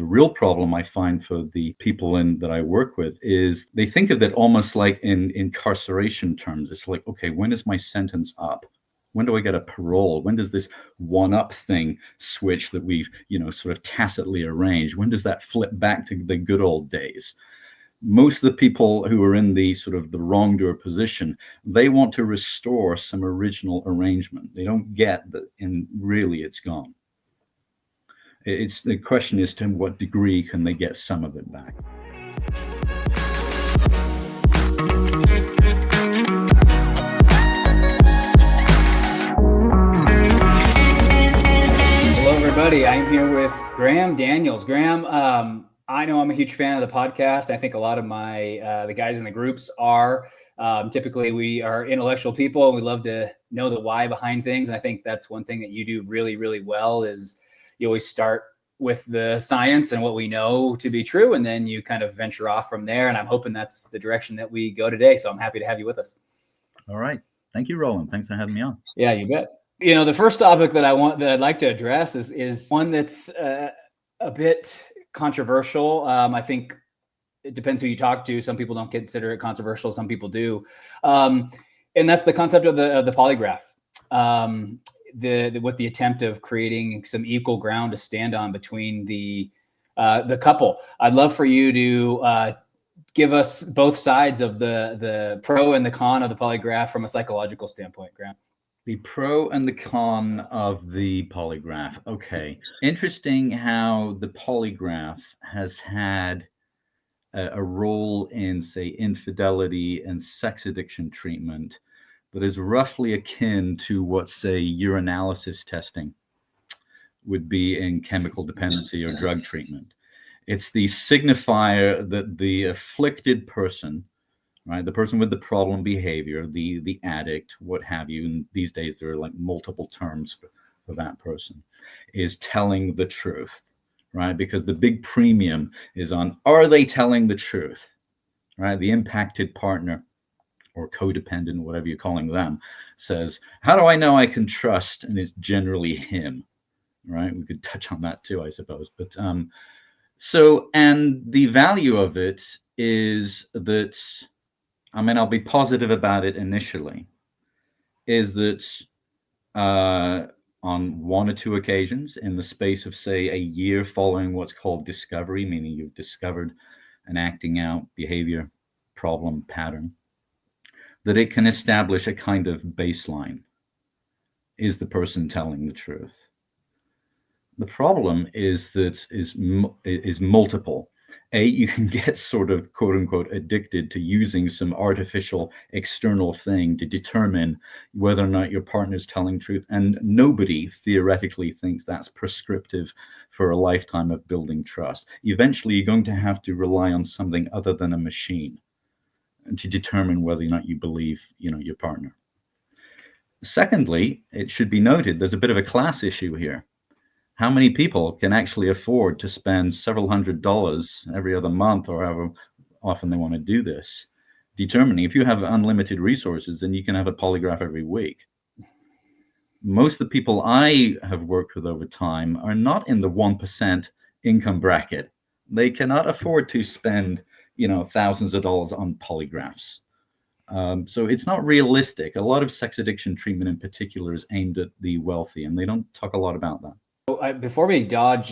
real problem I find for the people that I work with is they think of it almost like in incarceration terms. It's like, okay, when is my sentence up? When do I get a parole? When does this one-up thing switch that we've, sort of tacitly arranged? When does that flip back to the good old days? Most of the people who are in the sort of the wrongdoer position, they want to restore some original arrangement. They don't get that, and really it's gone. It's the question is to what degree can they get some of it back? Hello, everybody. I'm here with Graeme Daniels. Graeme, I know I'm a huge fan of the podcast. I think a lot of the guys in the groups are. Typically, we are intellectual people, and we love to know the why behind things. And I think that's one thing that you do really, really well is you always start with the science and what we know to be true, and then you kind of venture off from there. And I'm hoping that's the direction that we go today. So I'm happy to have you with us. All right. Thank you, Roland. Thanks for having me on. Yeah, you bet. The first topic that I'd like to address is one that's a bit controversial. I think it depends who you talk to. Some people don't consider it controversial. Some people do. And that's the concept of the polygraph. With the attempt of creating some equal ground to stand on between the couple. I'd love for you to give us both sides of the pro and the con of the polygraph from a psychological standpoint, Graeme. The pro and the con of the polygraph. Okay. Interesting how the polygraph has had a role in, say, infidelity and sex addiction treatment that is roughly akin to what, say, urinalysis testing would be in chemical dependency or drug treatment. It's the signifier that the afflicted person, right, the person with the problem behavior, the addict, what have you, and these days there are like multiple terms for that person, is telling the truth, right? Because the big premium is on, are they telling the truth, right? The impacted partner or codependent, whatever you're calling them, says, how do I know I can trust? And it's generally him, right? We could touch on that too, I suppose. But and the value of it is that, I'll be positive about it initially, is that on one or two occasions in the space of, say, a year following what's called discovery, meaning you've discovered an acting out behavior problem pattern, that it can establish a kind of baseline. Is the person telling the truth? The problem is that is multiple. You can get sort of quote unquote addicted to using some artificial external thing to determine whether or not your partner's telling truth. And nobody theoretically thinks that's prescriptive for a lifetime of building trust. Eventually, you're going to have to rely on something other than a machine to determine whether or not you believe, your partner. Secondly, it should be noted there's a bit of a class issue here. How many people can actually afford to spend several $100s every other month, or however often they want to do this, determining if you have unlimited resources, then you can have a polygraph every week. Most of the people I have worked with over time are not in the 1% income bracket. They cannot afford to spend thousands of dollars on polygraphs. So it's not realistic. A lot of sex addiction treatment in particular is aimed at the wealthy, and they don't talk a lot about that. Before we go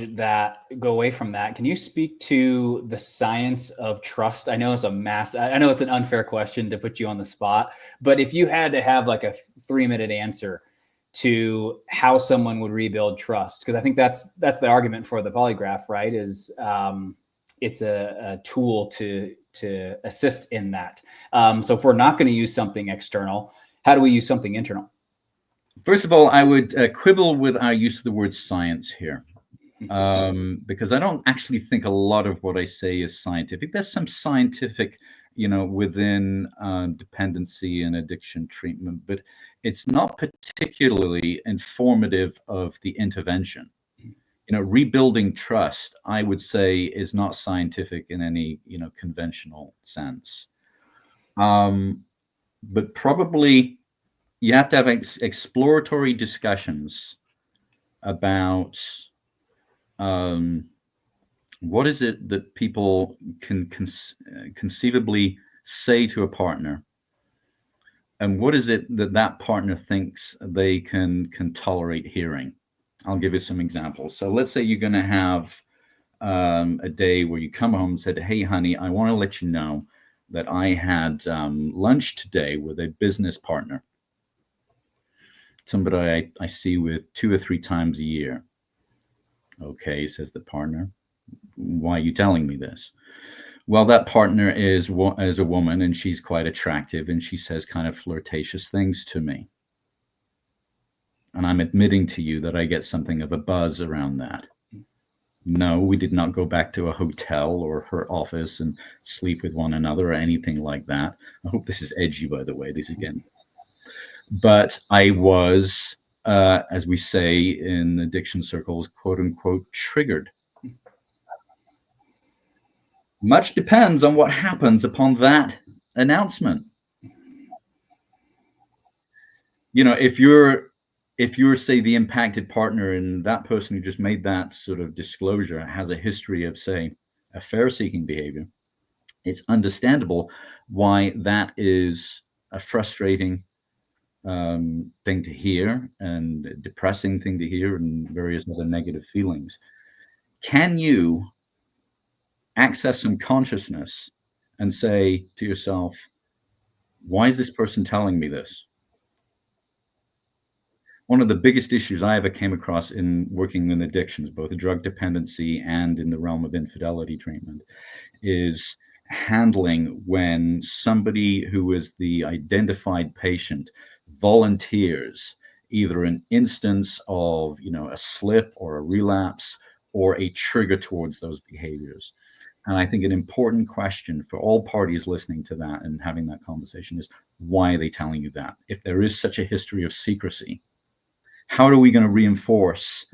away from that, can you speak to the science of trust? I know it's an unfair question to put you on the spot, but if you had to have like a 3-minute answer to how someone would rebuild trust, because I think that's the argument for the polygraph, right? Is it's a tool to assist in that. So if we're not going to use something external, how do we use something internal? First of all, I would quibble with our use of the word science here, because I don't actually think a lot of what I say is scientific. There's some scientific, within dependency and addiction treatment, but it's not particularly informative of the intervention. Rebuilding trust, I would say, is not scientific in any, conventional sense. But probably you have to have exploratory discussions about What is it that people can conceivably say to a partner, and what is it that that partner thinks they can tolerate hearing? I'll give you some examples. So let's say you're going to have a day where you come home and said, "Hey, honey, I want to let you know that I had lunch today with a business partner, somebody I see with 2 or 3 times a year." Okay, says the partner. Why are you telling me this? Well, that partner is a woman, and she's quite attractive, and she says kind of flirtatious things to me. And I'm admitting to you that I get something of a buzz around that. No, we did not go back to a hotel or her office and sleep with one another or anything like that. I hope this is edgy, by the way. This is again. But I was, as we say in addiction circles, quote unquote, triggered. Much depends on what happens upon that announcement. You know, if you're say the impacted partner and that person who just made that sort of disclosure has a history of say affair seeking behavior, it's understandable why that is a frustrating thing to hear and a depressing thing to hear and various other negative feelings. Can you access some consciousness and say to yourself, why is this person telling me this? One of the biggest issues I ever came across in working in addictions, both drug dependency and in the realm of infidelity treatment, is handling when somebody who is the identified patient volunteers either an instance of, you know, a slip or a relapse or a trigger towards those behaviors. And I think an important question for all parties listening to that and having that conversation is, why are they telling you that? If there is such a history of secrecy, how are we going to reinforce,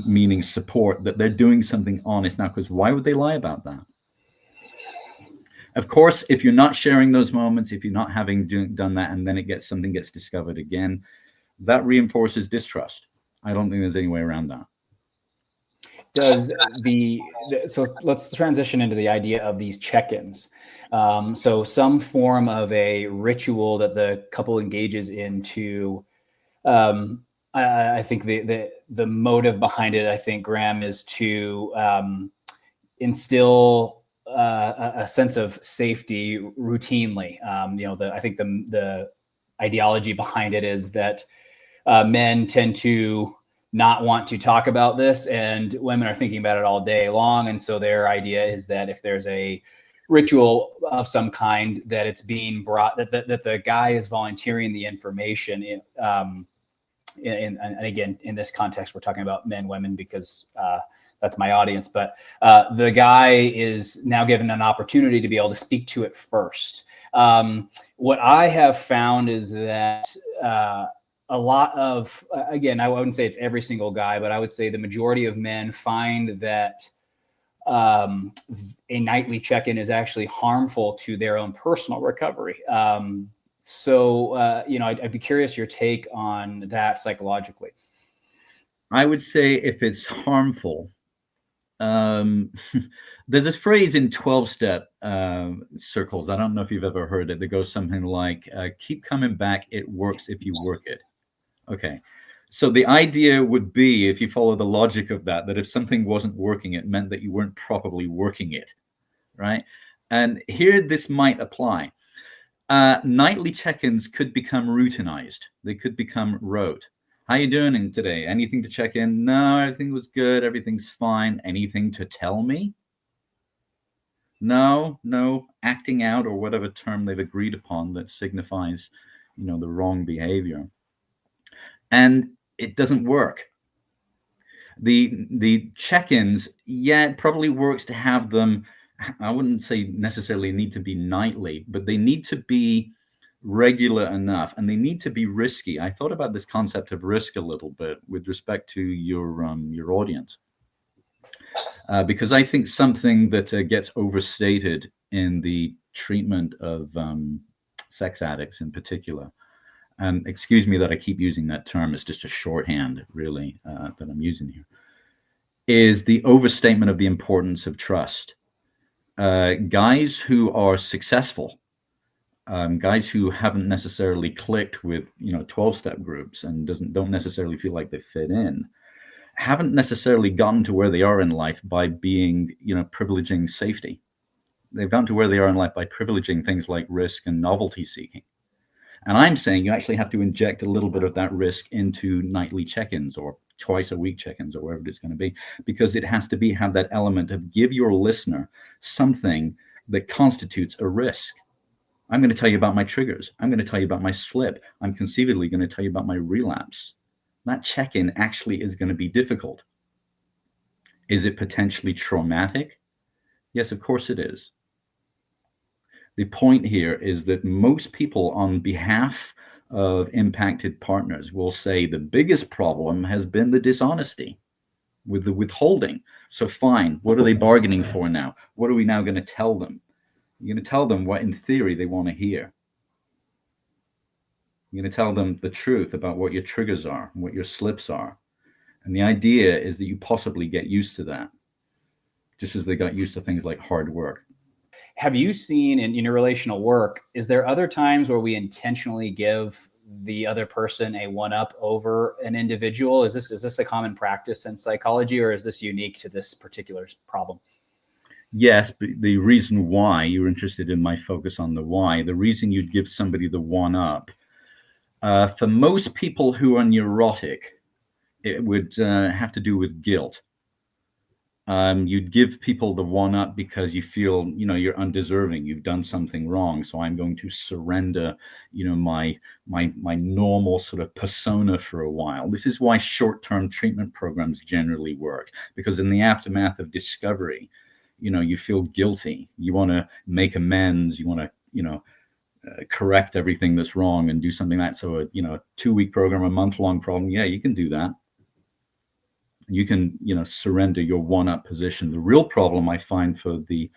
meaning support, that they're doing something honest now? Because why would they lie about that? Of course, if you're not sharing those moments, if you're not having done that, and then something gets discovered again, that reinforces distrust. I don't think there's any way around that. So let's transition into the idea of these check-ins. So some form of a ritual that the couple engages into. I think the motive behind it, I think, Graeme, is to instill a sense of safety routinely. I think the ideology behind it is that men tend to not want to talk about this, and women are thinking about it all day long. And so their idea is that if there's a ritual of some kind, that it's being brought, that the guy is volunteering the information. And again, in this context, we're talking about men, women, because that's my audience. But the guy is now given an opportunity to be able to speak to it first. What I have found is that a lot of, again, I wouldn't say it's every single guy, but I would say the majority of men find that a nightly check-in is actually harmful to their own personal recovery. So, I'd be curious your take on that psychologically. I would say if it's harmful, there's this phrase in 12-step circles. I don't know if you've ever heard it. That goes something like, keep coming back. It works if you work it. Okay. So the idea would be, if you follow the logic of that if something wasn't working, it meant that you weren't properly working it, right? And here this might apply. Nightly check-ins could become routinized. They could become rote. How you doing today? Anything to check in? No, everything was good. Everything's fine. Anything to tell me? No. Acting out, or whatever term they've agreed upon that signifies, the wrong behavior. And it doesn't work. The check-ins, yeah, it probably works to have them. I wouldn't say necessarily need to be nightly, but they need to be regular enough, and they need to be risky. I thought about this concept of risk a little bit with respect to your audience, because I think something that gets overstated in the treatment of sex addicts in particular, and excuse me that I keep using that term, it's just a shorthand really that I'm using here, is the overstatement of the importance of trust. Guys who are successful, guys who haven't necessarily clicked with 12-step groups and don't necessarily feel like they fit in, haven't necessarily gotten to where they are in life by being privileging safety. They've gotten to where they are in life by privileging things like risk and novelty seeking. And I'm saying you actually have to inject a little bit of that risk into nightly check-ins or twice a week check-ins or wherever it's going to be, because it has to have that element of give your listener something that constitutes a risk. I'm going to tell you about my triggers. I'm going to tell you about my slip. I'm conceivably going to tell you about my relapse. That check-in actually is going to be difficult. Is it potentially traumatic? Yes, of course it is. The point here is that most people, on behalf of impacted partners, will say the biggest problem has been the dishonesty with the withholding. So fine, what are they bargaining for now? What are we now going to tell them? You're going to tell them what in theory they want to hear. You're going to tell them the truth about what your triggers are, what your slips are. And the idea is that you possibly get used to that, just as they got used to things like hard work. Have you seen in your relational work, is there other times where we intentionally give the other person a one-up over an individual? Is this a common practice in psychology, or is this unique to this particular problem? Yes, but the reason why you're interested in my focus on the why, the reason you'd give somebody the one-up, for most people who are neurotic, it would have to do with guilt. You'd give people the one up because you feel, you're undeserving. You've done something wrong, so I'm going to surrender, my normal sort of persona for a while. This is why short-term treatment programs generally work, because in the aftermath of discovery, you feel guilty. You want to make amends. You want to, correct everything that's wrong and do something like that. So a 2-week program, a month-long problem, yeah, you can do that. You can surrender your one-up position. The real problem I find for the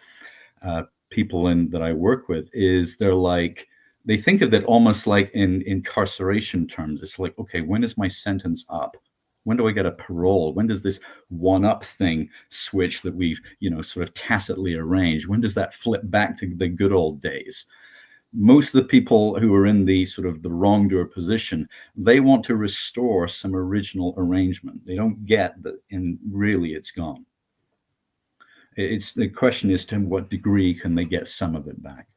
people that I work with is they think of it almost like in incarceration terms. It's like, okay, when is my sentence up? When do I get a parole? When does this one-up thing switch that we've sort of tacitly arranged? When does that flip back to the good old days? Most of the people who are in the sort of the wrongdoer position, they want to restore some original arrangement. They don't get that, and really it's gone. It's the question is, to what degree can they get some of it back?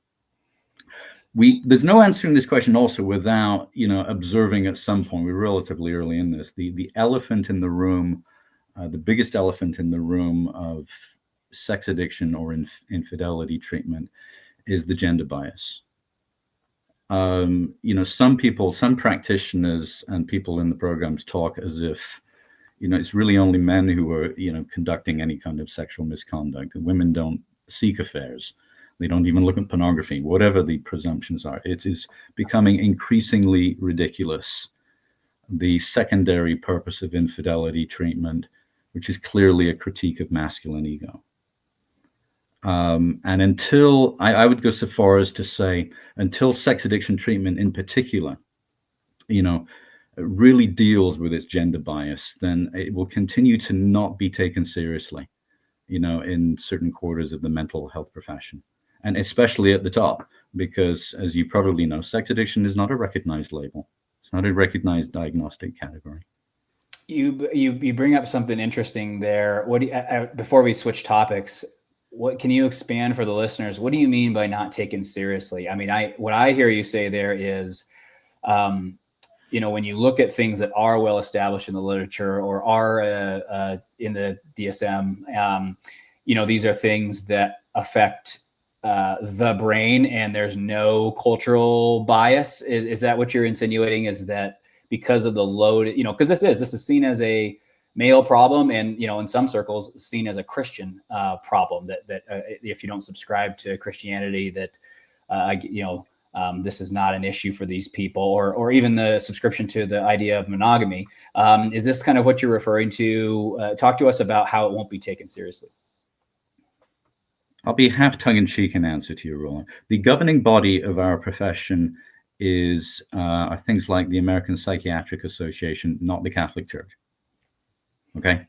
There's no answering this question also without observing at some point, we're relatively early in this, the elephant in the room, the biggest elephant in the room of sex addiction or infidelity treatment is the gender bias. Some practitioners and people in the programs talk as if, it's really only men who are, conducting any kind of sexual misconduct, and women don't seek affairs. They don't even look at pornography, whatever the presumptions are. It is becoming increasingly ridiculous. The secondary purpose of infidelity treatment, which is clearly a critique of masculine ego. And until I would go so far as to say, until sex addiction treatment in particular, really deals with its gender bias, then it will continue to not be taken seriously, in certain quarters of the mental health profession, and especially at the top, because as you probably know, sex addiction is not a recognized label. It's not a recognized diagnostic category. You bring up something interesting there. What before we switch topics, what can you expand for the listeners? What do you mean by not taken seriously? I mean, what I hear you say there is, when you look at things that are well established in the literature or are in the DSM, these are things that affect the brain, and there's no cultural bias. Is that what you're insinuating? Is that because of the load? Because this is seen as a male problem, and in some circles seen as a Christian problem, that if you don't subscribe to Christianity, that this is not an issue for these people, or even the subscription to the idea of monogamy. Is this kind of what you're referring to? Talk to us about how it won't be taken seriously. I'll be half tongue-in-cheek in answer to your Roland. The governing body of our profession is things like the American Psychiatric Association, not the Catholic Church. Okay.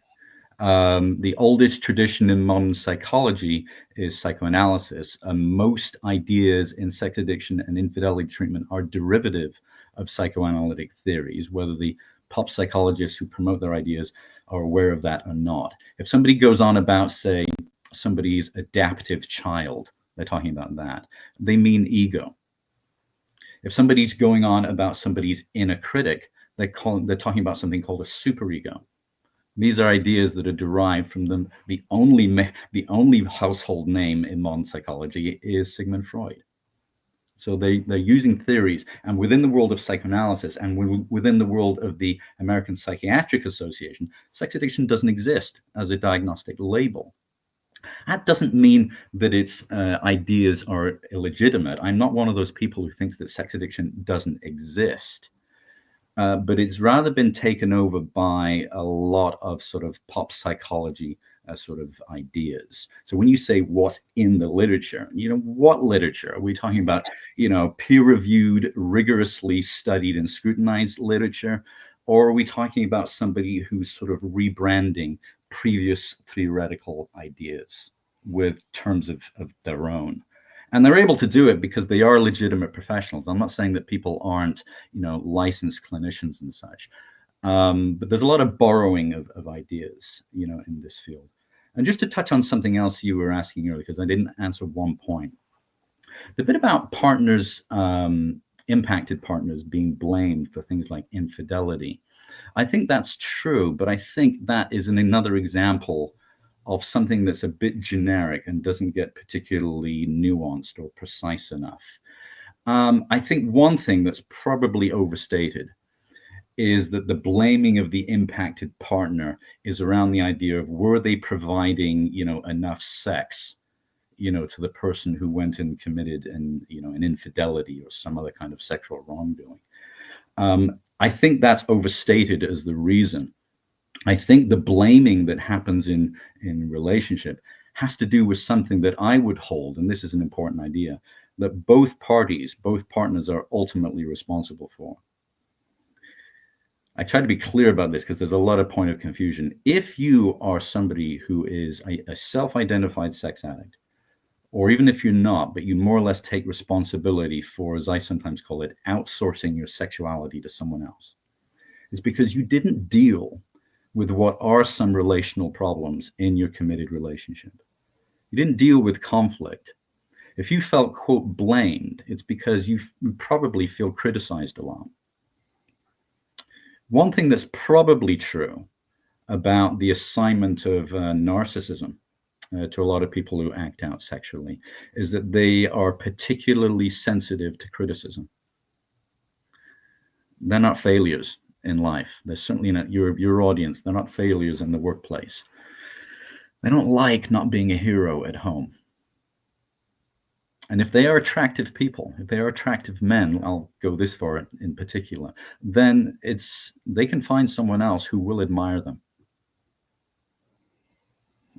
The oldest tradition in modern psychology is psychoanalysis. Most ideas in sex addiction and infidelity treatment are derivative of psychoanalytic theories, whether the pop psychologists who promote their ideas are aware of that or not. If somebody goes on about, say, somebody's adaptive child, they're talking about that. They mean ego. If somebody's going on about somebody's inner critic, they're talking about something called a superego. These are ideas that are derived from the only household name in modern psychology is Sigmund Freud. So they're using theories, and within the world of psychoanalysis and within the world of the American Psychiatric Association, sex addiction doesn't exist as a diagnostic label. That doesn't mean that its ideas are illegitimate. I'm not one of those people who thinks that sex addiction doesn't exist. But it's rather been taken over by a lot of sort of pop psychology sort of ideas. So when you say what's in the literature, what literature? Are we talking about, peer-reviewed, rigorously studied and scrutinized literature? Or are we talking about somebody who's sort of rebranding previous theoretical ideas with terms of their own? And they're able to do it because they are legitimate professionals. I'm not saying that people aren't, licensed clinicians and such. But there's a lot of borrowing of ideas, in this field. And just to touch on something else you were asking earlier, because I didn't answer one point. The bit about partners, impacted partners being blamed for things like infidelity. I think that's true, but I think that is another example of something that's a bit generic and doesn't get particularly nuanced or precise enough. I think one thing that's probably overstated is that the blaming of the impacted partner is around the idea of, were they providing, enough sex, to the person who went and committed an infidelity or some other kind of sexual wrongdoing. I think that's overstated as the reason. I think the blaming that happens in relationship has to do with something that I would hold, and this is an important idea, that both partners are ultimately responsible for. I try to be clear about this because there's a lot of point of confusion. If you are somebody who is a self-identified sex addict, or even if you're not, but you more or less take responsibility for, as I sometimes call it, outsourcing your sexuality to someone else, it's because you didn't deal with what are some relational problems in your committed relationship. You didn't deal with conflict. If you felt, quote, blamed, it's because you probably feel criticized a lot. One thing that's probably true about the assignment of narcissism to a lot of people who act out sexually is that they are particularly sensitive to criticism. They're not failures in life. They're certainly not your audience. They're not failures in the workplace. They don't like not being a hero at home. And if they are attractive people, if they are attractive men, I'll go this far in particular, then they can find someone else who will admire them.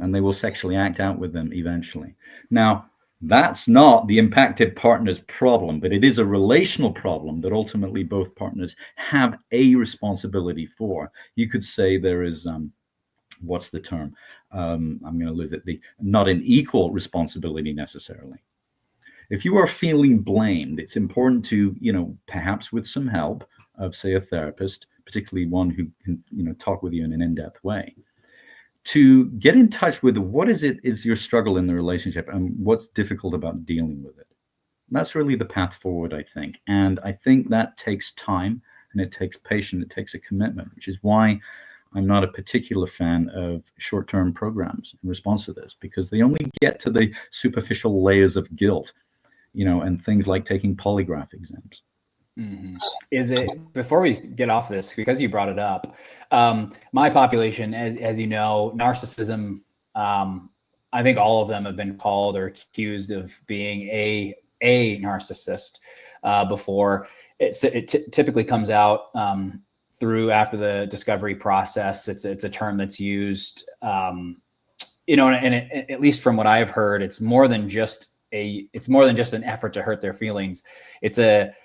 And they will sexually act out with them eventually. Now, that's not the impacted partner's problem, but it is a relational problem that ultimately both partners have a responsibility for. You could say there is, what's the term? I'm going to lose it. Not an equal responsibility necessarily. If you are feeling blamed, it's important to, perhaps with some help of, say, a therapist, particularly one who can, talk with you in an in-depth way, to get in touch with what is your struggle in the relationship and what's difficult about dealing with it. And that's really the path forward, I think. And I think that takes time and it takes patience, it takes a commitment, which is why I'm not a particular fan of short-term programs in response to this, because they only get to the superficial layers of guilt, and things like taking polygraph exams. Mm-hmm. Is it, before we get off this, because you brought it up, my population, as you know, narcissism, I think all of them have been called or accused of being a narcissist before. It typically comes out through after the discovery process. It's a term that's used, and at least from what I've heard, it's more than just an effort to hurt their feelings. It's that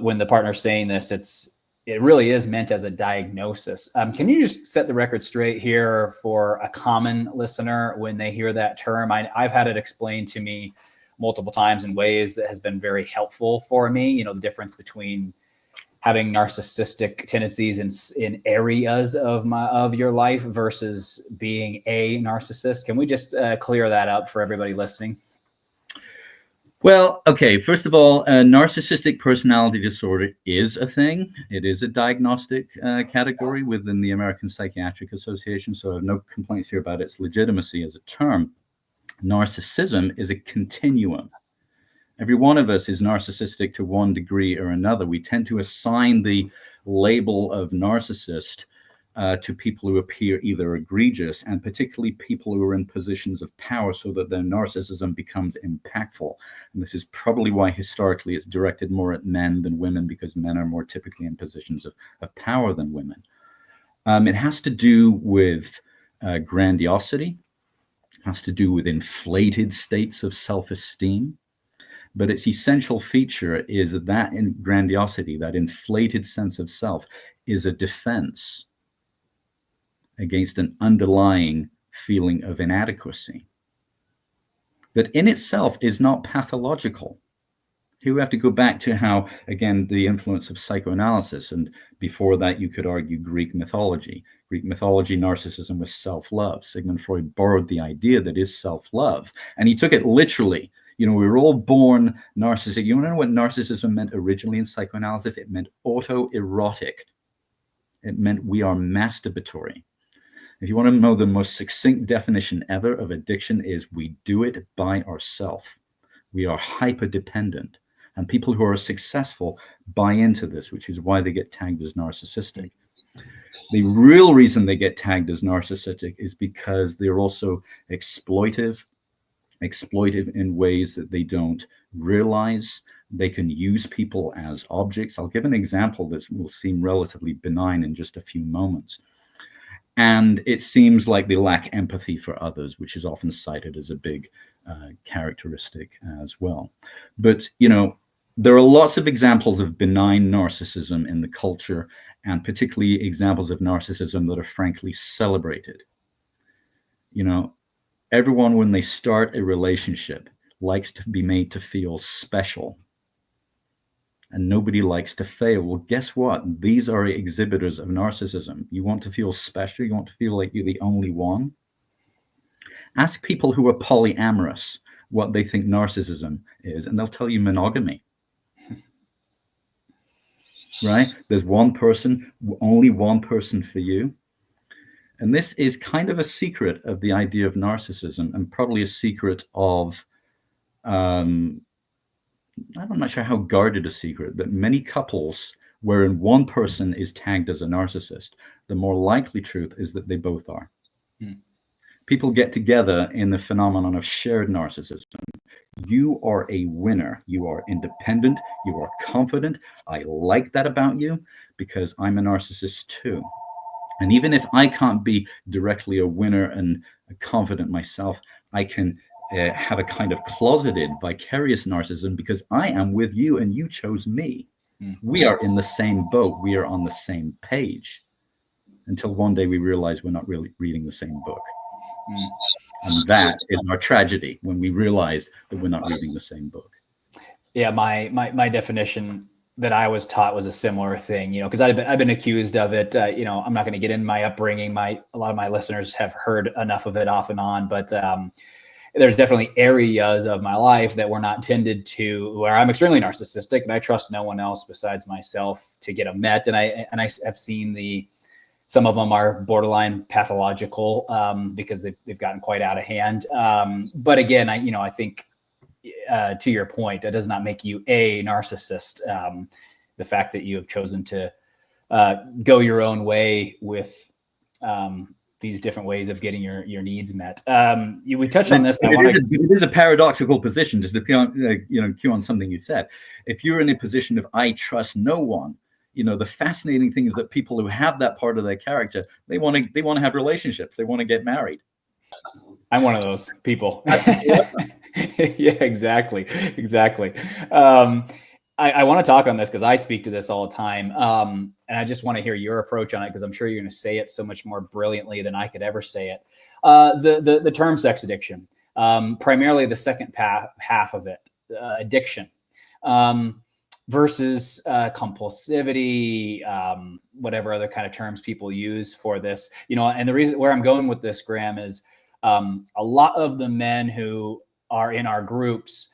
when the partner's saying this, it really is meant as a diagnosis. Can you just set the record straight here for a common listener when they hear that term? I've had it explained to me multiple times in ways that has been very helpful for me. You know, the difference between having narcissistic tendencies in areas of your life versus being a narcissist. Can we just clear that up for everybody listening? Well, okay, first of all, narcissistic personality disorder is a thing. It is a diagnostic category within the American Psychiatric Association, so I have no complaints here about its legitimacy as a term. Narcissism is a continuum. Every one of us is narcissistic to one degree or another. We tend to assign the label of narcissist to people who appear either egregious, and particularly people who are in positions of power, so that their narcissism becomes impactful. And this is probably why historically it's directed more at men than women, because men are more typically in positions of power than women. It has to do with grandiosity, has to do with inflated states of self-esteem. But its essential feature is that in grandiosity, that inflated sense of self, is a defense against an underlying feeling of inadequacy that in itself is not pathological. Here we have to go back to how, again, the influence of psychoanalysis, and before that you could argue Greek mythology. Greek mythology, narcissism was self-love. Sigmund Freud borrowed the idea that is self-love, and he took it literally. You know, we were all born narcissistic. You want to know what narcissism meant originally in psychoanalysis? It meant autoerotic. It meant we are masturbatory. If you want to know the most succinct definition ever of addiction, is we do it by ourselves. We are hyper-dependent. And people who are successful buy into this, which is why they get tagged as narcissistic. The real reason they get tagged as narcissistic is because they're also exploitive in ways that they don't realize. They can use people as objects. I'll give an example that will seem relatively benign in just a few moments. And it seems like they lack empathy for others, which is often cited as a big characteristic as well. But, you know, there are lots of examples of benign narcissism in the culture, and particularly examples of narcissism that are frankly celebrated. You know, everyone, when they start a relationship, likes to be made to feel special. And nobody likes to fail. Well, guess what? These are exhibitors of narcissism. You want to feel special? You want to feel like you're the only one? Ask people who are polyamorous what they think narcissism is, and they'll tell you monogamy. Right? There's one person, only one person for you. And this is kind of a secret of the idea of narcissism, and probably a secret of, I'm not sure how guarded a secret, but many couples wherein one person is tagged as a narcissist, the more likely truth is that they both are. People get together in the phenomenon of shared narcissism. You are a winner. You are independent. You are confident. I like that about you because I'm a narcissist too. And even if I can't be directly a winner and confident myself, I can have a kind of closeted vicarious narcissism because I am with you and you chose me. We are in the same boat. We are on the same page, until one day we realize we're not really reading the same book. And that is our tragedy, when we realize that we're not reading the same book. Yeah, my definition that I was taught was a similar thing, you know, because I've been accused of it. You know, I'm not going to get in my upbringing. A lot of my listeners have heard enough of it off and on, but there's definitely areas of my life that were not tended to, where I'm extremely narcissistic and I trust no one else besides myself to get them met. And I have seen some of them are borderline pathological because they've gotten quite out of hand. But again, I think to your point, that does not make you a narcissist. The fact that you have chosen to go your own way with these different ways of getting your needs met. We touched on this. It is a paradoxical position, just to cue on something you said. If you're in a position of I trust no one, you know, the fascinating thing is that people who have that part of their character, they want to have relationships. They want to get married. I'm one of those people. Yeah, exactly. I want to talk on this because I speak to this all the time. And I just want to hear your approach on it because I'm sure you're going to say it so much more brilliantly than I could ever say it. The term sex addiction, primarily the second half of it, addiction, versus compulsivity, whatever other kind of terms people use for this. And the reason where I'm going with this, Graeme, is a lot of the men who are in our groups,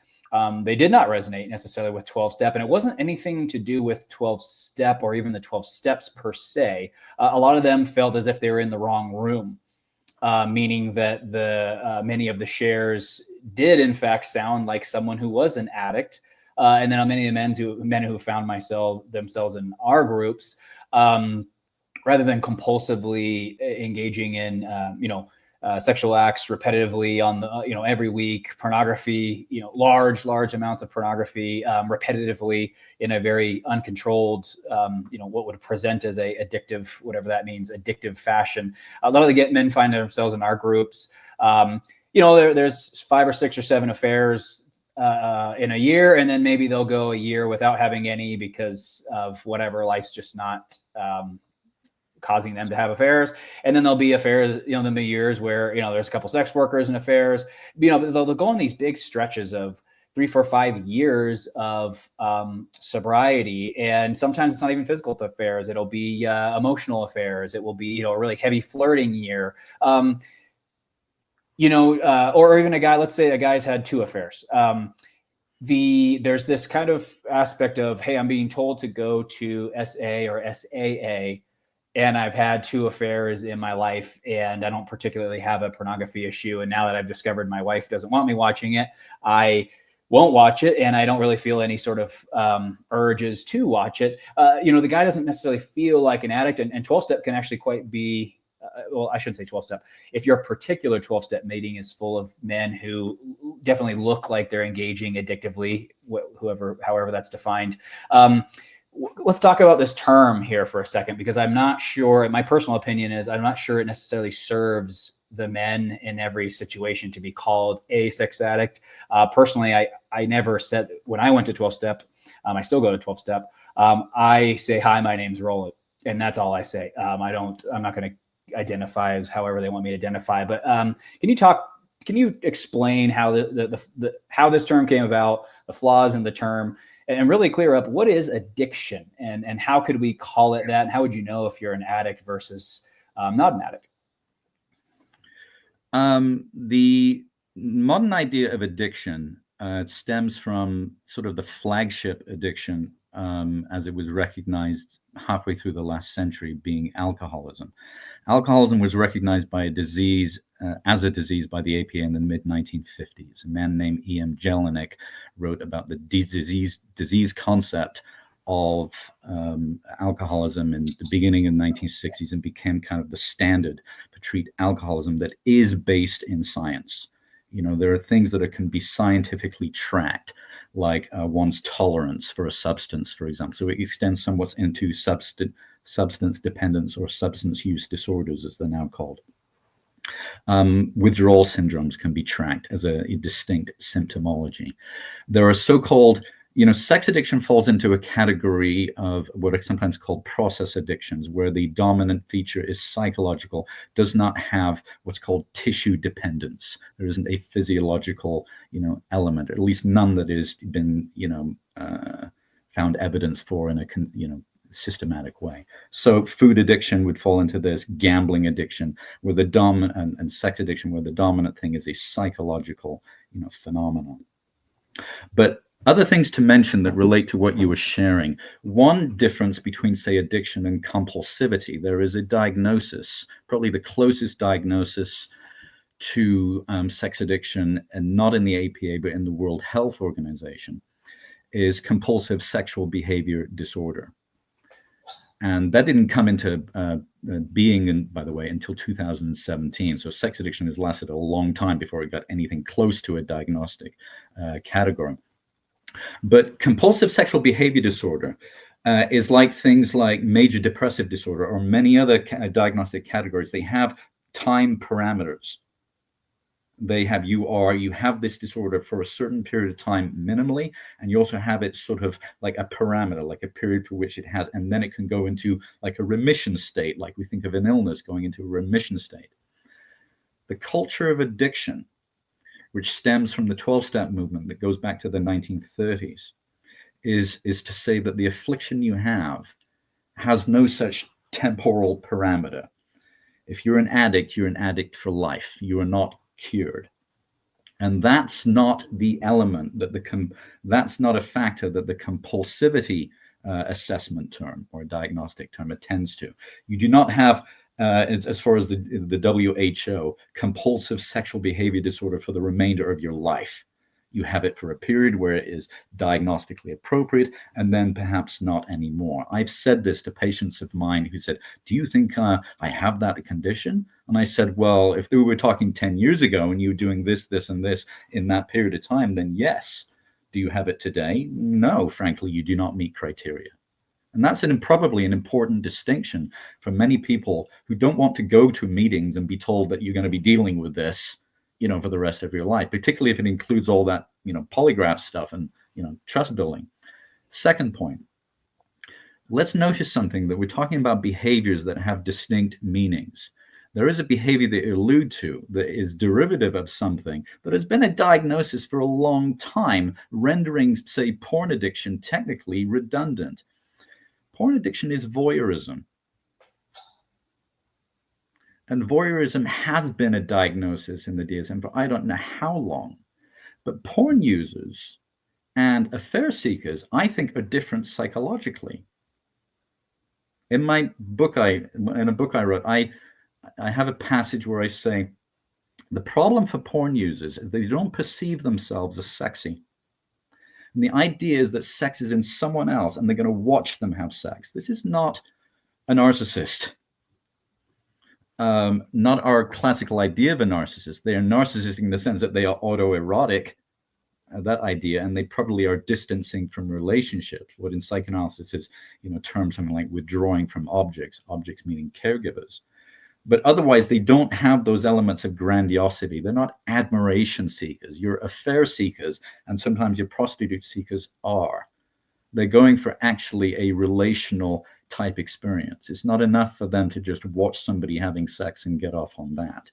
they did not resonate necessarily with 12-step. And it wasn't anything to do with 12-step or even the 12 steps per se. A lot of them felt as if they were in the wrong room, meaning that many of the shares did in fact sound like someone who was an addict. And then many of the men who found themselves in our groups, rather than compulsively engaging in, sexual acts repetitively on the, every week, pornography, large amounts of pornography, repetitively in a very uncontrolled, what would present as a addictive, whatever that means, addictive fashion. A lot of the men find themselves in our groups. There's 5 or 6 or 7 affairs in a year, and then maybe they'll go a year without having any because of whatever, life's just not causing them to have affairs. And then there'll be affairs, there'll be years where, there's a couple sex workers and affairs, they'll go on these big stretches of 3, 4, 5 years of sobriety. And sometimes it's not even physical affairs. It'll be emotional affairs. It will be, a really heavy flirting year. Or even a guy, let's say a guy's had 2 affairs. There's this kind of aspect of, hey, I'm being told to go to SA or SAA, and I've had 2 affairs in my life, and I don't particularly have a pornography issue. And now that I've discovered my wife doesn't want me watching it, I won't watch it. And I don't really feel any sort of urges to watch it. The guy doesn't necessarily feel like an addict, and 12-step can actually quite be, well, I shouldn't say 12-step. If your particular 12-step meeting is full of men who definitely look like they're engaging addictively, however that's defined. Let's talk about this term here for a second, because I'm not sure, my personal opinion is, I'm not sure it necessarily serves the men in every situation to be called a sex addict. Personally, I never said, when I went to 12-step, I still go to 12-step. I say, hi, my name's Roland. And that's all I say. I'm not going to identify as however they want me to identify, but can you explain how how this term came about, the flaws in the term, and really clear up what is addiction and how could we call it that? And how would you know if you're an addict versus not an addict? The modern idea of addiction stems from sort of the flagship addiction as it was recognized halfway through the last century, being alcoholism. Alcoholism was recognized by as a disease by the APA in the mid-1950s. A man named E.M. Jelinek wrote about the disease concept of alcoholism in the beginning of the 1960s and became kind of the standard to treat alcoholism that is based in science. There are things that can be scientifically tracked, like one's tolerance for a substance, for example. So it extends somewhat into substance dependence or substance use disorders, as they're now called. Withdrawal syndromes can be tracked as a distinct symptomology. There are so-called, sex addiction falls into a category of what are sometimes called process addictions, where the dominant feature is psychological, does not have what's called tissue dependence. There isn't a physiological, element, or at least none that has been, found evidence for in a, systematic way. So food addiction would fall into this, gambling addiction, where the dominant, and sex addiction, where the dominant thing is a psychological, phenomenon. But other things to mention that relate to what you were sharing. One difference between, say, addiction and compulsivity, there is a diagnosis, probably the closest diagnosis to sex addiction, and not in the APA, but in the World Health Organization, is compulsive sexual behavior disorder. And that didn't come into being, by the way, until 2017. So sex addiction has lasted a long time before it got anything close to a diagnostic category. But compulsive sexual behavior disorder is like things like major depressive disorder or many other diagnostic categories. They have time parameters. They have you have this disorder for a certain period of time minimally, and you also have it sort of like a parameter, like a period for which it has, and then it can go into like a remission state, like we think of an illness going into a remission state. The culture of addiction, which stems from the 12-step movement that goes back to the 1930s, is to say that the affliction you have has no such temporal parameter. If you're an addict for life. You are not cured. And that's not the element that that's not a factor that the compulsivity assessment term or diagnostic term attends to. You do not have, as far as the WHO, compulsive sexual behavior disorder for the remainder of your life. You have it for a period where it is diagnostically appropriate, and then perhaps not anymore. I've said this to patients of mine who said, do you think I have that condition? And I said, well, if we were talking 10 years ago and you were doing this, this, and this in that period of time, then yes. Do you have it today? No, frankly, you do not meet criteria. And that's probably an important distinction for many people who don't want to go to meetings and be told that you're going to be dealing with this, for the rest of your life, particularly if it includes all that, polygraph stuff and, trust building. Second point, let's notice something, that we're talking about behaviors that have distinct meanings. There is a behavior that you allude to that is derivative of something that has been a diagnosis for a long time, rendering, say, porn addiction technically redundant. Porn addiction is voyeurism. And voyeurism has been a diagnosis in the DSM for I don't know how long. But porn users and affair seekers, I think, are different psychologically. In a book I wrote, I have a passage where I say, the problem for porn users is they don't perceive themselves as sexy. And the idea is that sex is in someone else and they're going to watch them have sex. This is not a narcissist. Not our classical idea of a narcissist. They are narcissistic in the sense that they are autoerotic, that idea, and they probably are distancing from relationships, what in psychoanalysis is, termed something like withdrawing from objects meaning caregivers. But otherwise, they don't have those elements of grandiosity. They're not admiration seekers. Your affair seekers, and sometimes your prostitute seekers are. They're going for actually a relational type experience. It's not enough for them to just watch somebody having sex and get off on that.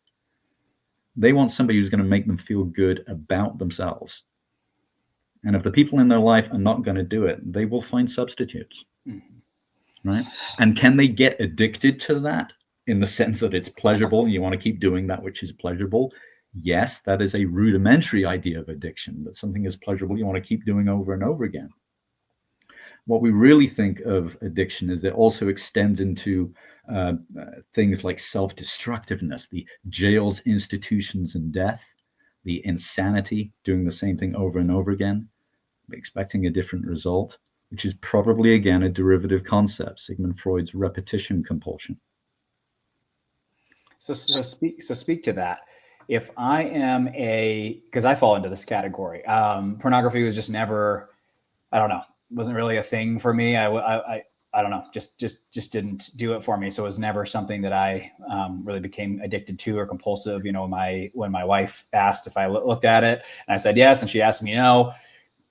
They want somebody who's going to make them feel good about themselves. And if the people in their life are not going to do it, they will find substitutes. Mm-hmm. Right? And can they get addicted to that in the sense that it's pleasurable and you want to keep doing that which is pleasurable? Yes, that is a rudimentary idea of addiction, that something is pleasurable you want to keep doing over and over again. What we really think of addiction is that it also extends into things like self-destructiveness, the jails, institutions, and death, the insanity, doing the same thing over and over again, expecting a different result, which is probably, again, a derivative concept, Sigmund Freud's repetition compulsion. So speak to that. If I am because I fall into this category, pornography was just never, I don't know, wasn't really a thing for me. I don't know, just didn't do it for me. So it was never something that I really became addicted to or compulsive. When my wife asked if I looked at it and I said yes, and she asked me no,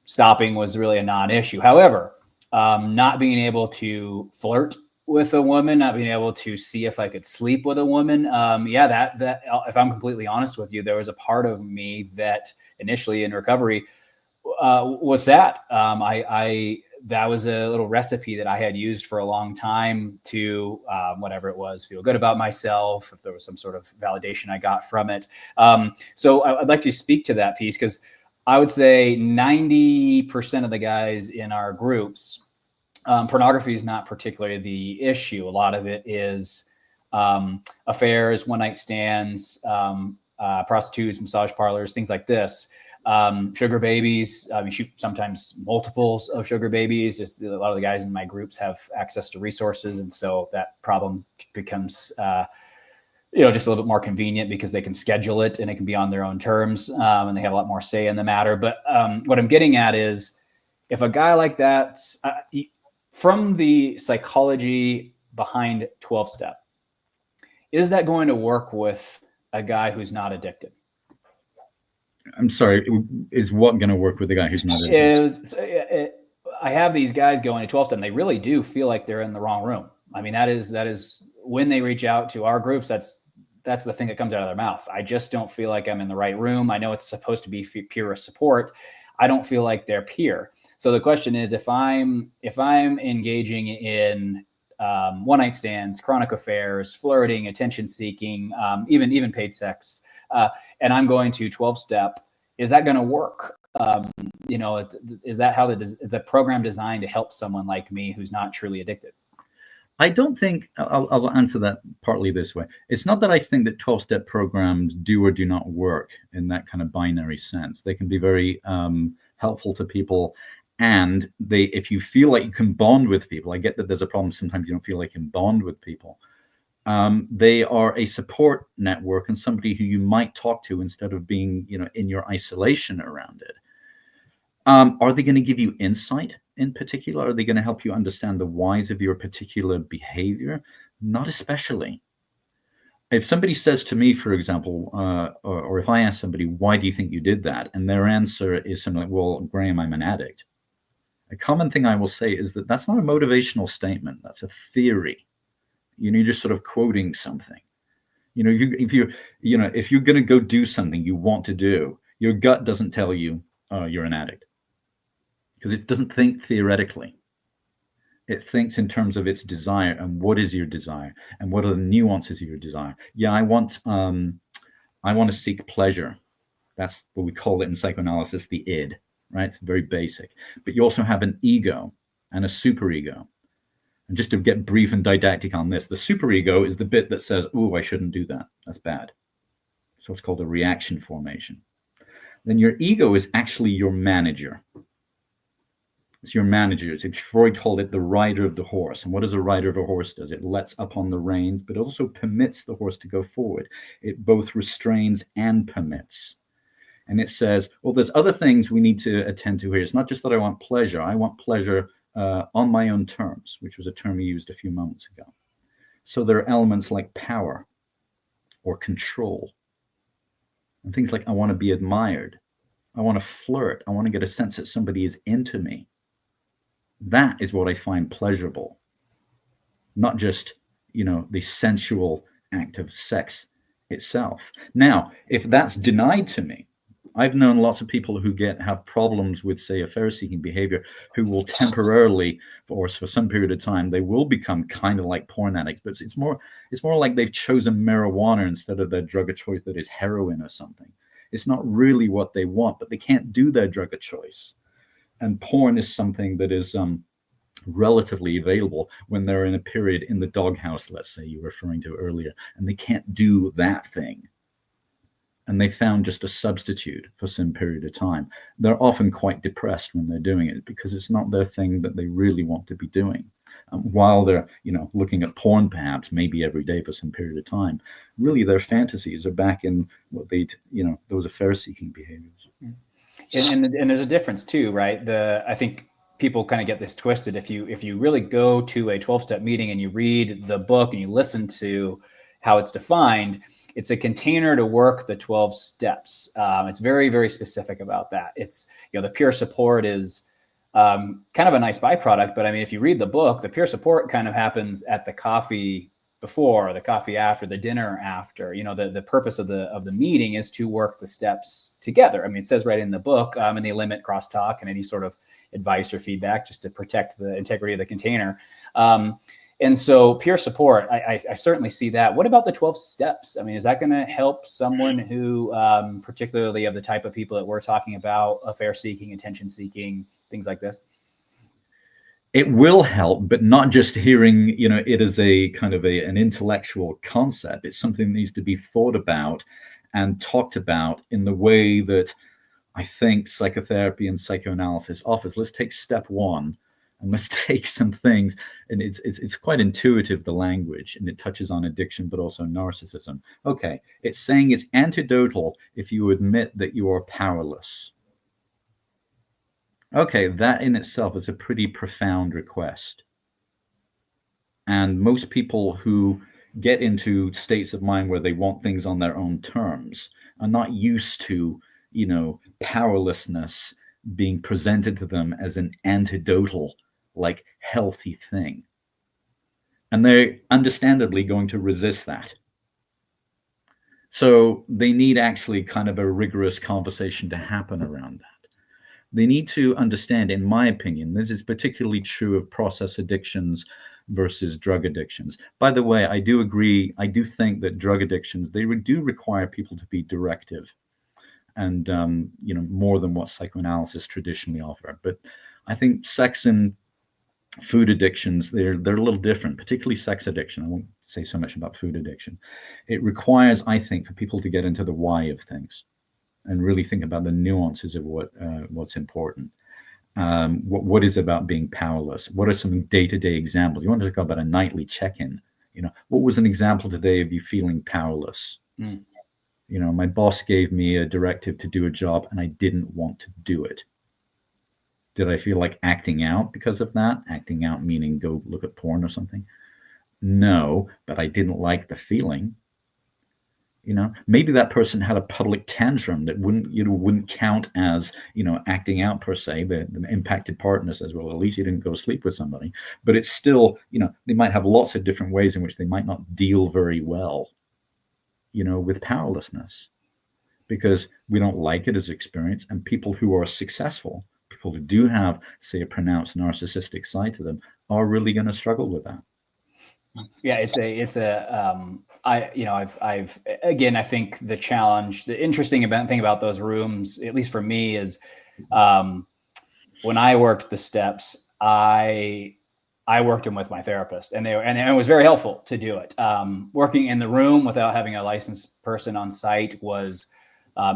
stopping was really a non-issue. However, not being able to flirt with a woman, not being able to see if I could sleep with a woman. That if I'm completely honest with you, there was a part of me that initially in recovery was sad. That was a little recipe that I had used for a long time to whatever it was, feel good about myself, if there was some sort of validation I got from it. So I'd like to speak to that piece, because I would say 90% of the guys in our groups, pornography is not particularly the issue. A lot of it is affairs, one-night stands, prostitutes, massage parlors, things like this. Sugar babies. Sometimes multiples of sugar babies. Just a lot of the guys in my groups have access to resources, and so that problem becomes, just a little bit more convenient because they can schedule it and it can be on their own terms, and they have a lot more say in the matter. But what I'm getting at is, if a guy like that, from the psychology behind 12-step, is that going to work with a guy who's not addicted? I'm sorry, is what going to work with the guy who's not addicted? I have these guys going to 12 step, and they really do feel like they're in the wrong room. I mean, that is when they reach out to our groups, that's the thing that comes out of their mouth. I just don't feel like I'm in the right room. I know it's supposed to be peer support. I don't feel like they're peer. So the question is, if I'm engaging in one night stands, chronic affairs, flirting, attention seeking, even paid sex, and I'm going to 12 step, is that going to work? Is that how the program designed to help someone like me who's not truly addicted? I don't think I'll answer that partly this way. It's not that I think that 12-step programs do or do not work in that kind of binary sense. They can be very helpful to people, and if you feel like you can bond with people, I get that there's a problem. Sometimes you don't feel like you can bond with people. They are a support network and somebody who you might talk to instead of being, in your isolation around it. Are they going to give you insight in particular? Are they going to help you understand the whys of your particular behavior? Not especially. If somebody says to me, for example, or if I ask somebody, why do you think you did that? And their answer is something like, well, Graeme, I'm an addict. A common thing I will say is that that's not a motivational statement. That's a theory. You're just sort of quoting something. If you're going to go do something you want to do, your gut doesn't tell you, oh, you're an addict. Because it doesn't think theoretically. It thinks in terms of its desire, and what is your desire, and what are the nuances of your desire. Yeah, I want to seek pleasure. That's what we call it in psychoanalysis, the id, right? It's very basic. But you also have an ego and a superego. And just to get brief and didactic on this, the superego is the bit that says, "Oh, I shouldn't do that. That's bad." So it's called a reaction formation. Then your ego is actually your manager. It's your manager. Freud called it the rider of the horse. And what does a rider of a horse do? It lets up on the reins, but also permits the horse to go forward. It both restrains and permits. And it says, well, there's other things we need to attend to here. It's not just that I want pleasure. I want pleasure on my own terms, which was a term we used a few moments ago. So there are elements like power or control, and things like I want to be admired. I want to flirt. I want to get a sense that somebody is into me. That is what I find pleasurable, not just, the sensual act of sex itself. Now, if that's denied to me, I've known lots of people who have problems with, say, affair-seeking behavior, who will temporarily, or for some period of time, they will become kind of like porn addicts. But it's more like they've chosen marijuana instead of their drug of choice that is heroin or something. It's not really what they want, but they can't do their drug of choice. And porn is something that is relatively available when they're in a period in the doghouse, let's say you were referring to earlier, and they can't do that thing. And they found just a substitute for some period of time. They're often quite depressed when they're doing it because it's not their thing that they really want to be doing. While they're, looking at porn, perhaps maybe every day for some period of time, really their fantasies are back in what those affair-seeking behaviors. And there's a difference too, right? I think people kind of get this twisted. If you really go to a 12-step meeting and you read the book and you listen to how it's defined, it's a container to work the 12 steps. It's very, very specific about that. It's, the peer support is kind of a nice byproduct, but I mean, if you read the book, the peer support kind of happens at the coffee before, the coffee after, the dinner after. The purpose of the meeting is to work the steps together. I mean, it says right in the book, and they limit crosstalk and any sort of advice or feedback just to protect the integrity of the container. And so peer support, I certainly see that. What about the 12 steps? I mean, is that going to help someone who, particularly of the type of people that we're talking about, affair seeking, attention seeking, things like this? It will help, but not just hearing, it as a kind of an intellectual concept. It's something that needs to be thought about and talked about in the way that I think psychotherapy and psychoanalysis offers. Let's take step one and let's take some things. And it's quite intuitive, the language, and it touches on addiction, but also narcissism. Okay, it's saying it's antidotal if you admit that you are powerless. Okay, that in itself is a pretty profound request. And most people who get into states of mind where they want things on their own terms are not used to powerlessness being presented to them as an antidotal, like healthy thing. And they're understandably going to resist that. So they need actually kind of a rigorous conversation to happen around that. They need to understand, in my opinion, this is particularly true of process addictions versus drug addictions. By the way, I do agree. I do think that drug addictions, they do require people to be directive and, more than what psychoanalysis traditionally offer. But I think sex and food addictions, they're a little different, particularly sex addiction. I won't say so much about food addiction. It requires, I think, for people to get into the why of things and really think about the nuances of what's important. What is about being powerless? What are some day-to-day examples? You want to talk about a nightly check-in. What was an example today of you feeling powerless? Mm. My boss gave me a directive to do a job and I didn't want to do it. Did I feel like acting out because of that? Acting out meaning go look at porn or something? No, but I didn't like the feeling. Maybe that person had a public tantrum that wouldn't count as acting out per se. The impacted partner says, well, at least you didn't go sleep with somebody. But it's still, they might have lots of different ways in which they might not deal very well with powerlessness, because we don't like it as experience. And people who are successful, people who do have, say, a pronounced narcissistic side to them, are really going to struggle with that. Yeah, I've again, I think the challenge, the interesting thing about those rooms, at least for me, is when I worked the steps, I worked them with my therapist, and it was very helpful to do it. Working in the room without having a licensed person on site was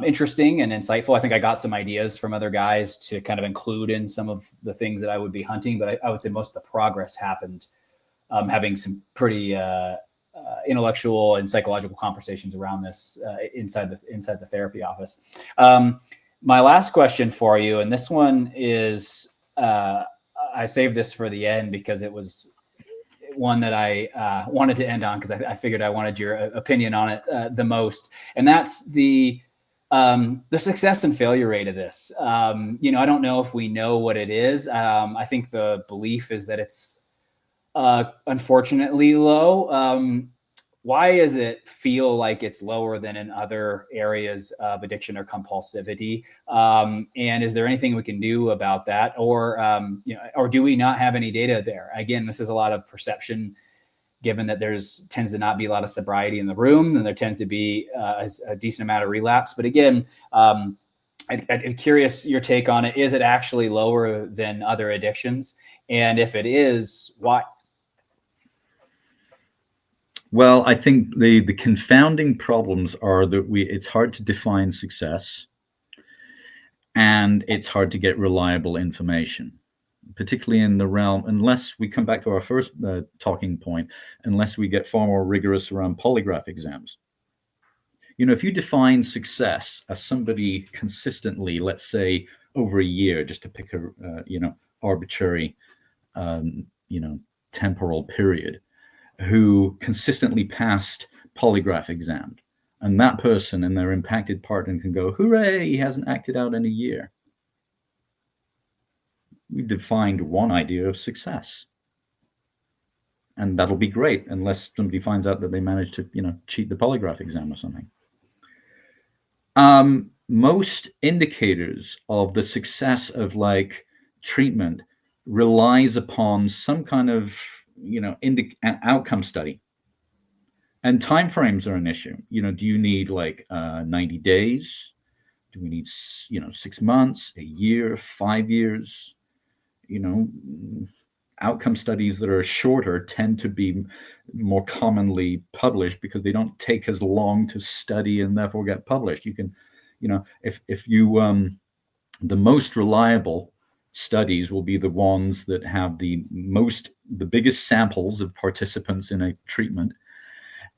interesting and insightful. I think I got some ideas from other guys to kind of include in some of the things that I would be hunting, but I would say most of the progress happened having some pretty intellectual and psychological conversations around this inside the therapy office. My last question for you, and this one is, I saved this for the end because it was one that I wanted to end on, because I figured I wanted your opinion on it the most, and that's the success and failure rate of this. I don't know if we know what it is. I think the belief is that it's unfortunately low. Why does it feel like it's lower than in other areas of addiction or compulsivity? And is there anything we can do about that, or or do we not have any data there? Again, this is a lot of perception, given that tends to not be a lot of sobriety in the room, and there tends to be a decent amount of relapse. But again, I'm curious your take on it. Is it actually lower than other addictions? And if it is, why? Well, I think the confounding problems are that it's hard to define success, and it's hard to get reliable information, particularly in the realm, unless we come back to our first talking point, unless we get far more rigorous around polygraph exams. If you define success as somebody consistently, let's say over a year, just to pick a arbitrary temporal period, who consistently passed polygraph exam, and that person and their impacted partner can go, hooray, he hasn't acted out in a year. We defined one idea of success, and that'll be great unless somebody finds out that they managed to cheat the polygraph exam or something. Most indicators of the success of treatment relies upon some kind of outcome study. And timeframes are an issue. Do you need 90 days? Do we need 6 months, a year, 5 years? Outcome studies that are shorter tend to be more commonly published because they don't take as long to study and therefore get published. You can, if you the most reliable studies will be the ones that have the biggest samples of participants in a treatment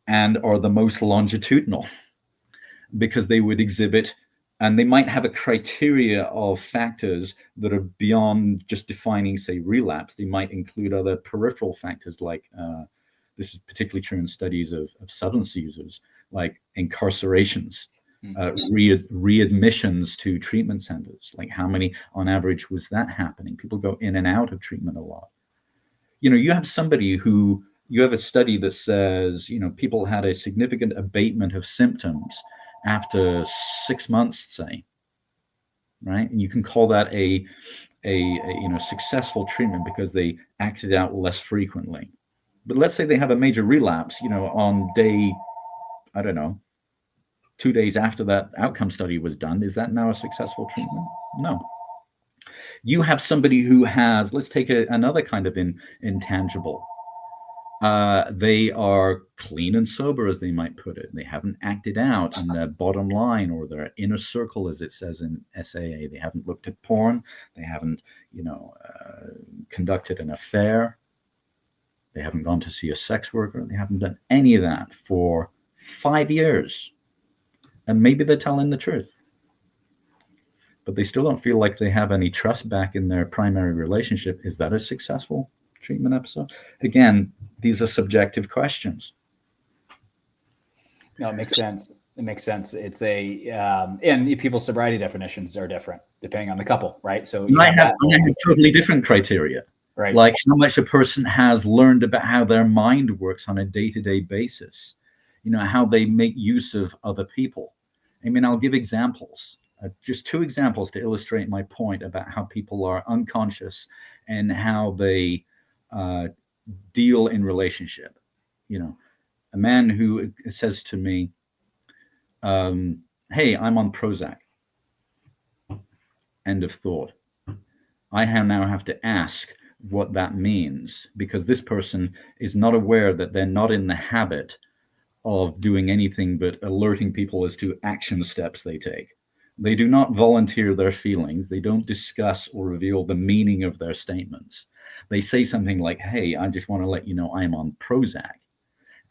and are the most longitudinal, because they would exhibit, and they might have a criteria of factors that are beyond just defining, say, relapse. They might include other peripheral factors, like this is particularly true in studies of substance users, like incarcerations, readmissions to treatment centers. Like how many on average was that happening? People go in and out of treatment a lot. You have somebody who, you have a study that says, people had a significant abatement of symptoms after 6 months, say, right? And you can call that a successful treatment because they acted out less frequently. But let's say they have a major relapse, on day, I don't know, 2 days after that outcome study was done. Is that now a successful treatment? No. You have somebody who has, let's take another kind of intangible. They are clean and sober, as they might put it. They haven't acted out in their bottom line or their inner circle, as it says in SAA. They haven't looked at porn. They haven't, conducted an affair. They haven't gone to see a sex worker. They haven't done any of that for 5 years. And maybe they're telling the truth. But they still don't feel like they have any trust back in their primary relationship. Is that a successful treatment episode? Again, these are subjective questions. No, it makes sense. It makes sense. It's and people's sobriety definitions are different depending on the couple, right? So I have totally different criteria. Right. Like how much a person has learned about how their mind works on a day-to-day basis, how they make use of other people. I mean, I'll give examples. Just 2 examples to illustrate my point about how people are unconscious and how they deal in relationship. A man who says to me, hey, I'm on Prozac. End of thought. I now have to ask what that means, because this person is not aware that they're not in the habit of doing anything but alerting people as to action steps they take. They do not volunteer their feelings. They don't discuss or reveal the meaning of their statements. They say something like, hey, I just want to let you know I'm on Prozac.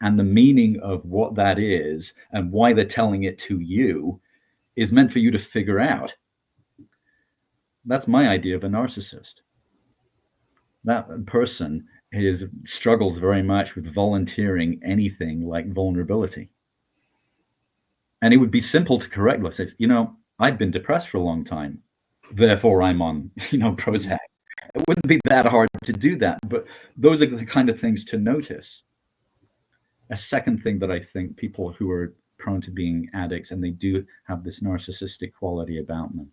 And the meaning of what that is and why they're telling it to you is meant for you to figure out. That's my idea of a narcissist. That person struggles very much with volunteering anything like vulnerability. And it would be simple to correct. Let's say, I've been depressed for a long time, therefore I'm on, Prozac. It wouldn't be that hard to do that, but those are the kind of things to notice. A second thing that I think people who are prone to being addicts, and they do have this narcissistic quality about them,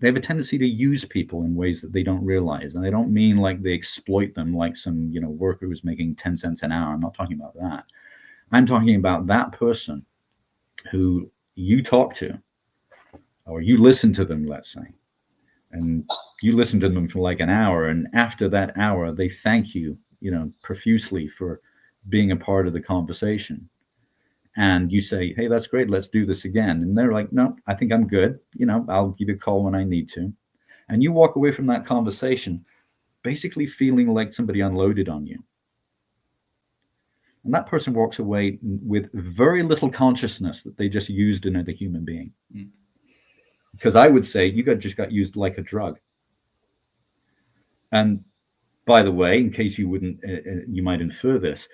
they have a tendency to use people in ways that they don't realize. And I don't mean like they exploit them like some, worker who's making 10 cents an hour. I'm not talking about that. I'm talking about that person who you talk to, or you listen to them, let's say, and you listen to them for like an hour. And after that hour, they thank you, profusely for being a part of the conversation. And you say, hey, that's great. Let's do this again. And they're like, no, I think I'm good. I'll give you a call when I need to. And you walk away from that conversation basically feeling like somebody unloaded on you. And that person walks away with very little consciousness that they just used another human being. Mm. Because I would say you just got used like a drug. And by the way, in case you wouldn't, you might infer this,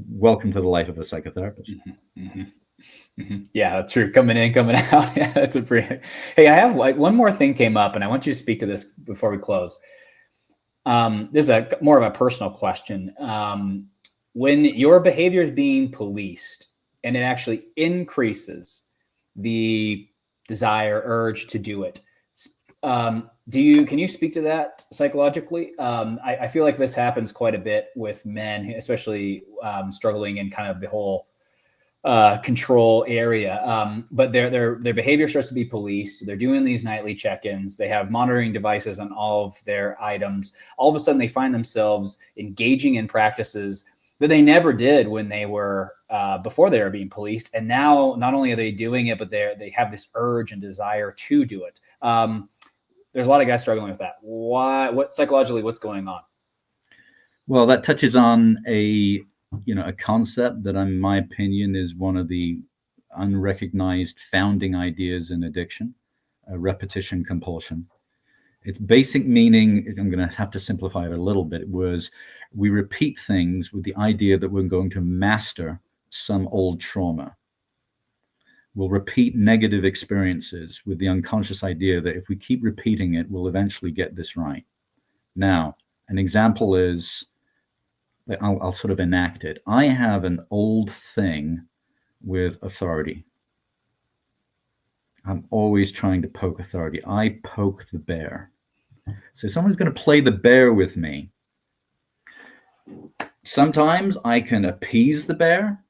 welcome to the life of a psychotherapist. Mm-hmm, mm-hmm, mm-hmm. Yeah, that's true. Coming in, coming out. Yeah, that's a pretty. Hey, I have one more thing came up, and I want you to speak to this before we close. This is more of a personal question. When your behavior is being policed and it actually increases the desire, urge to do it, can you speak to that psychologically? I feel like this happens quite a bit with men, especially struggling in kind of the whole control area. But their behavior starts to be policed. They're doing these nightly check-ins. They have monitoring devices on all of their items. All of a sudden, they find themselves engaging in practices that they never did when they were before they were being policed. And now, not only are they doing it, but they have this urge and desire to do it. There's a lot of guys struggling with that. Why? Psychologically, what's going on? Well, that touches on a concept that, in my opinion, is one of the unrecognized founding ideas in addiction, repetition compulsion. Its basic meaning, I'm going to have to simplify it a little bit, was we repeat things with the idea that we're going to master some old trauma. will repeat negative experiences with the unconscious idea that if we keep repeating it, we'll eventually get this right. Now, an example is, I'll sort of enact it. I have an old thing with authority. I'm always trying to poke authority. I poke the bear. So someone's going to play the bear with me. Sometimes I can appease the bear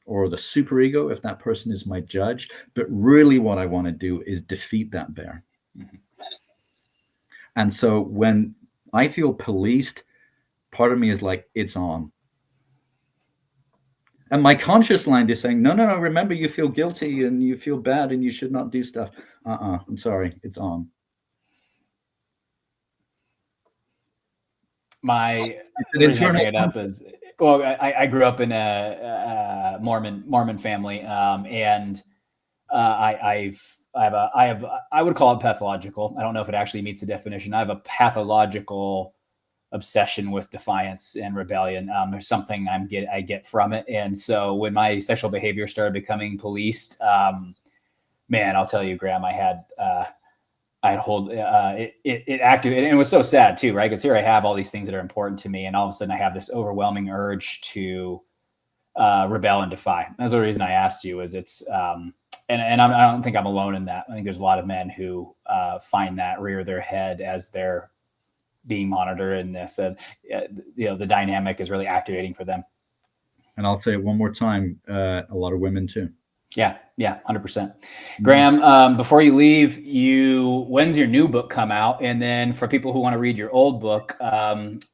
or the superego if that person is my judge, but really what I want to do is defeat that bear. Mm-hmm. And so when I feel policed, part of me is like, it's on. And my conscious mind is saying, no, remember, you feel guilty and you feel bad and you should not do stuff. I'm sorry, it's on. The reason I bring it up is, well, I grew up in a Mormon family, and I would call it pathological. I don't know if it actually meets the definition. I have a pathological obsession with defiance and rebellion. There's something I get from it. And so when my sexual behavior started becoming policed, man, I'll tell you, Graeme, it activated, and it was so sad too, right? Because here I have all these things that are important to me, and all of a sudden I have this overwhelming urge to rebel and defy. That's the reason I asked you. Is it's and I don't think I'm alone in that. I think there's a lot of men who find that rear their head as they're being monitored in this, and the dynamic is really activating for them. And I'll say it one more time, a lot of women too. Yeah, 100%. Graeme, before you leave, when's your new book come out? And then for people who want to read your old book,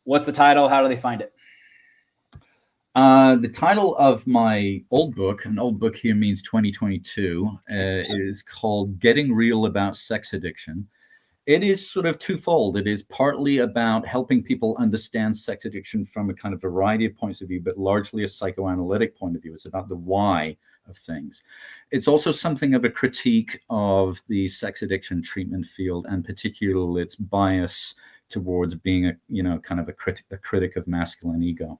what's the title? How do they find it? The title of my old book, an old book here means 2022, is called Getting Real About Sex Addiction. It is sort of twofold. It is partly about helping people understand sex addiction from a kind of variety of points of view, but largely a psychoanalytic point of view. It's about the why of things. It's also something of a critique of the sex addiction treatment field, and particularly its bias towards being a critic of masculine ego.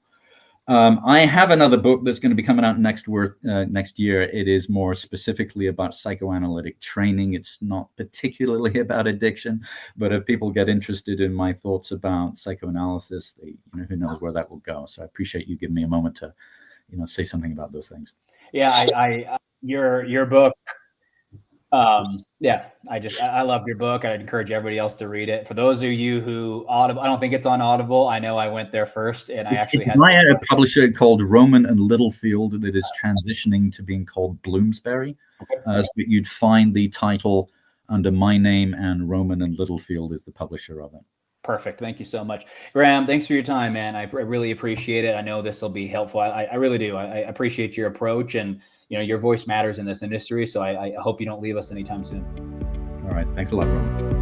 I have another book that's going to be coming out next year. It is more specifically about psychoanalytic training. It's not particularly about addiction, but if people get interested in my thoughts about psychoanalysis, who knows where that will go. So I appreciate you giving me a moment to, say something about those things. Yeah, your book. I loved your book. I'd encourage everybody else to read it. For those of you who Audible, I don't think it's on Audible. I know I went there first, and I actually had a publisher called Roman and Littlefield that is transitioning to being called Bloomsbury. So you'd find the title under my name, and Roman and Littlefield is the publisher of it. Perfect. Thank you so much, Graeme. Thanks for your time, man. I really appreciate it. I know this will be helpful. I really do. I appreciate your approach, and your voice matters in this industry. So I hope you don't leave us anytime soon. All right. Thanks a lot, Roman.